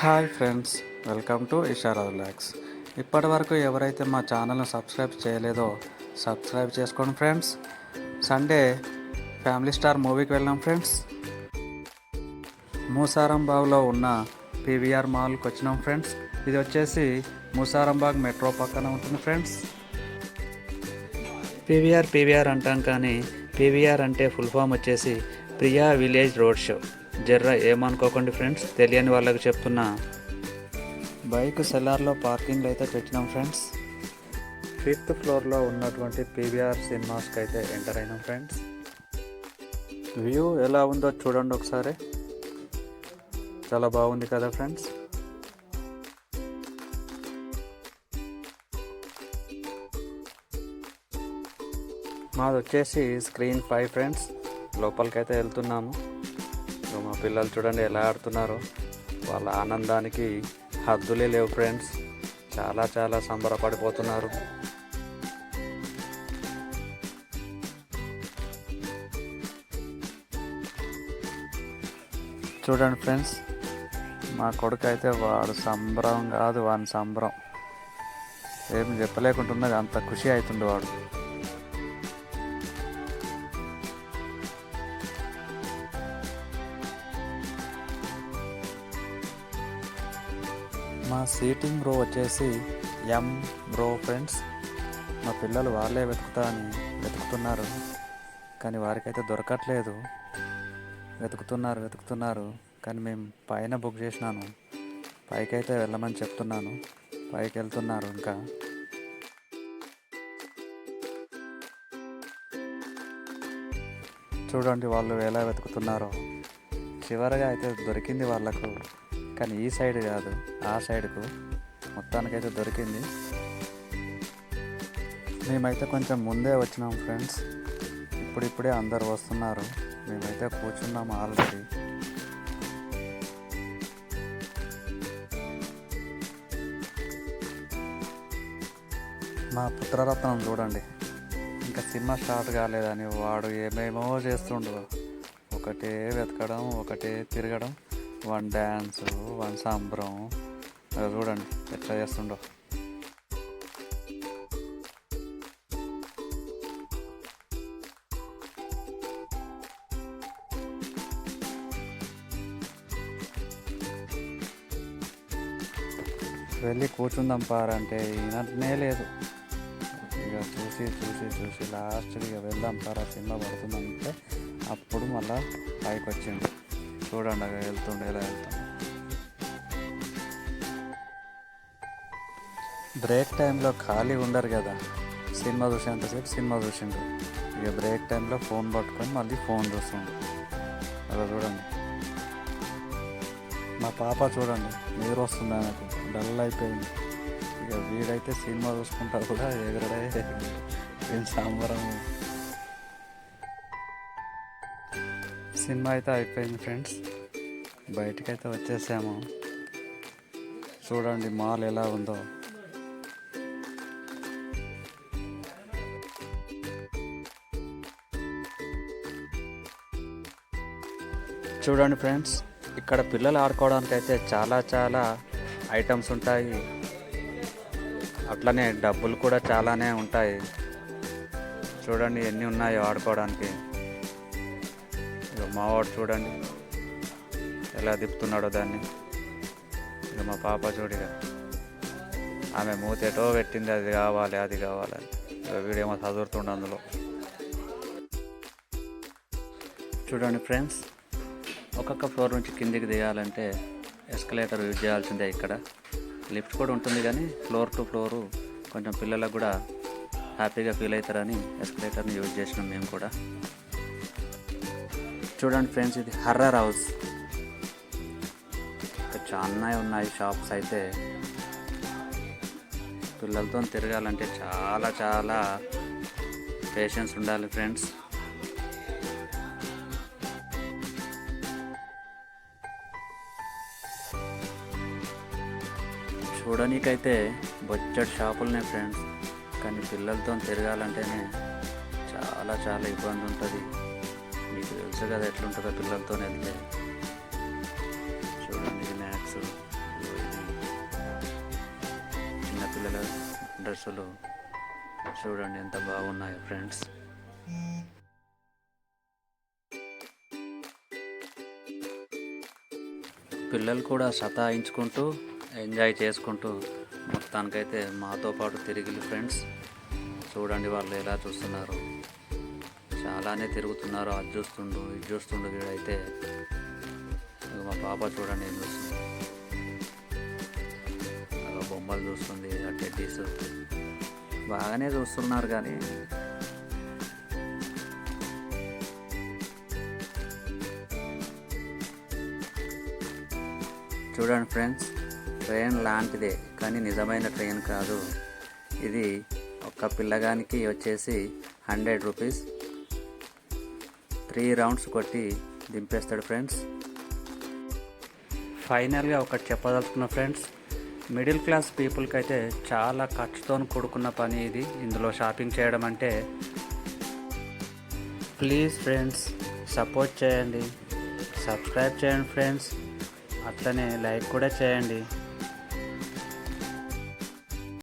Hi friends, welcome to Ishara relax. ఇప్పటి వరకు ఎవరైతే మా ఛానల్ని సబ్స్క్రైబ్ చేయలేదో సబ్స్క్రైబ్ చేసుకోండి ఫ్రెండ్స్. సండే ఫ్యామిలీ స్టార్ మూవీకి వెళ్ళాం ఫ్రెండ్స్. మూసారంబాగ్లో ఉన్న పీవీఆర్ మాల్కి వచ్చినాం ఫ్రెండ్స్. ఇది వచ్చేసి మూసారంబాగ్ మెట్రో పక్కన ఉంటుంది ఫ్రెండ్స్. పీవీఆర్ అంటాం, కానీ పీవీఆర్ అంటే ఫుల్ ఫామ్ వచ్చేసి ప్రియా విలేజ్ రోడ్ షో. జర్రా ఏమనుకోకండి ఫ్రెండ్స్, తెలియని వాళ్ళకి చెప్తున్నా. బైక్ సెల్లార్లో పార్కింగ్లో అయితే పెట్టినాం ఫ్రెండ్స్. 5th ఫ్లోర్లో ఉన్నటువంటి పీవీఆర్ సినిమాస్కి అయితే ఎంటర్ అయినాం ఫ్రెండ్స్. వ్యూ ఎలా ఉందో చూడండి ఒకసారి, చాలా బాగుంది కదా ఫ్రెండ్స్. మాది వచ్చేసి స్క్రీన్ 5 ఫ్రెండ్స్. లోపలికైతే వెళ్తున్నాము. మా పిల్లలు చూడండి ఎలా ఆడుతున్నారో, వాళ్ళ ఆనందానికి హద్దులే లేవు ఫ్రెండ్స్. చాలా చాలా సంబరపడిపోతున్నారు. చూడండి ఫ్రెండ్స్, మా కొడుకు అయితే వాడు సంబరం కాదు, వాని సంబరం ఏం చెప్పలేకుంటున్నది, అంత ఖుషి అవుతుంది వాడు. మా సీటింగ్ రో వచ్చేసి ఎం రో ఫ్రెండ్స్. మా పిల్లలు వాళ్ళే వెతుకుతున్నారు, కానీ వారికైతే దొరకట్లేదు. వెతుకుతున్నారు కానీ మేము పైన బుక్ చేసినాను. పైకైతే వెళ్ళమని చెప్తున్నాను, పైకి వెళ్తున్నారు. ఇంకా చూడండి వాళ్ళు ఎలా వెతుకుతున్నారో. చివరిగా అయితే దొరికింది వాళ్ళకు, కానీ ఈ సైడ్ కాదు, ఆ సైడ్కు మొత్తానికైతే దొరికింది. మేమైతే కొంచెం ముందే వచ్చినాం ఫ్రెండ్స్. ఇప్పుడిప్పుడే అందరు వస్తున్నారు, మేమైతే కూర్చున్నాము ఆల్రెడీ. మా పుత్రరత్నం చూడండి, ఇంకా సినిమా స్టార్ట్ కాలేదని వాడు ఏమేమో చేస్తుండు. ఒకటే వెతకడం, ఒకటే తిరగడం, వన్ డ్యాన్స్, వన్ సంబరం. అది చూడండి ఎట్లా చేస్తుండో. వెళ్ళి కూర్చుందాం పారంటే ఈయననే లేదు. ఇక చూసి లాస్ట్కి ఇక వెళ్దాం పారా, సినిమా పడుతుందంటే అప్పుడు మళ్ళా పైకి వచ్చిండు. చూడండి అలా వెళ్తుండే, ఎలా వెళ్తాం. బ్రేక్ టైంలో ఖాళీ ఉండరు కదా, సినిమా చూసేంతసేపు సినిమా చూసిండు. ఇక బ్రేక్ టైంలో ఫోన్ పట్టుకొని మళ్ళీ ఫోన్ చూస్తుండు. అలా చూడండి. మా పాప చూడండి, నీరు వస్తుంది, నాకు డల్ అయిపోయింది. ఇక వీడైతే సినిమా చూసుకుంటా కూడా ఎగరడే ఏం సంబరం. సినిమా అయితే అయిపోయింది ఫ్రెండ్స్, బయటకైతే వచ్చేసాము. చూడండి మాల్ ఎలా ఉందో. చూడండి ఫ్రెండ్స్, ఇక్కడ పిల్లలు ఆడుకోవడానికి అయితే చాలా చాలా ఐటమ్స్ ఉంటాయి. అట్లనే డబ్బులు కూడా చాలానే ఉంటాయి. చూడండి ఎన్ని ఉన్నాయో ఆడుకోవడానికి. ఇక మావాడు చూడండి ఎలా తిప్పుతున్నాడో దాన్ని. ఇక మా పాప చూడిగా, ఆమె మూతేటో పెట్టింది, అది కావాలని. ఇక వీడేమో చదువుతుండ అందులో. చూడండి ఫ్రెండ్స్, ఒక్కొక్క ఫ్లోర్ నుంచి కిందికి దిగాలంటే ఎస్కలేటర్ యూజ్ చేయాల్సిందే. ఇక్కడ లిఫ్ట్ కూడా ఉంటుంది, కానీ ఫ్లోర్ టు ఫ్లోరు కొంచెం పిల్లలకు కూడా హ్యాపీగా ఫీల్ అవుతారని ఎస్కలేటర్ని యూజ్ చేసినాం మేము కూడా. చూడండి ఫ్రెండ్స్, ఇది హర్రర్ హౌస్. చాలా ఉన్నాయి షాప్స్. అయితే పిల్లలతో తిరగాలంటే చాలా చాలా పేషెన్స్ ఉండాలి ఫ్రెండ్స్. చూడనీకైతే బొచ్చడి షాపులున్నాయి ఫ్రెండ్స్, కానీ పిల్లలతో తిరగాలంటేనే చాలా చాలా ఇబ్బంది ఉంటుంది. మీకు తెలుసు కదా ఎట్లుంటుందో పిల్లలతో వెళ్తే. చూడండి మ్యాక్స్ పిల్లల డ్రెస్సులు చూడండి ఎంత బాగున్నాయో ఫ్రెండ్స్. పిల్లలు కూడా సతాయించుకుంటూ ఎంజాయ్ చేసుకుంటూ మొత్తానికైతే మాతో పాటు తిరిగి ఫ్రెండ్స్. చూడండి వాళ్ళు ఎలా చూస్తున్నారు, చాలానే తిరుగుతున్నారు. అది చూస్తుండు ఇది చూస్తుండు. వీడైతే మా పాప చూడండి ఏం చూస్తుంది, అలా బొమ్మలు చూస్తుంది. ఆ టెడ్డీస్ బాగానే చూస్తున్నారు. కానీ చూడండి ఫ్రెండ్స్, ట్రైన్ లాంటిదే కానీ నిజమైన ట్రైన్ కాదు ఇది. ఒక్క పిల్లగానికి వచ్చేసి 100 రూపీస్, 3 రౌండ్స్ కొట్టి దింపేస్తాడు ఫ్రెండ్స్. ఫైనల్గా ఒకటి చెప్పదలుచుకున్న ఫ్రెండ్స్, మిడిల్ క్లాస్ పీపుల్కి అయితే చాలా ఖర్చుతో కూడుకున్న పని ఇది. ఇందులో షాపింగ్ చేయడం అంటే ప్లీజ్ ఫ్రెండ్స్ సపోర్ట్ చేయండి, సబ్స్క్రైబ్ చేయండి ఫ్రెండ్స్, అట్లనే లైక్ కూడా చేయండి.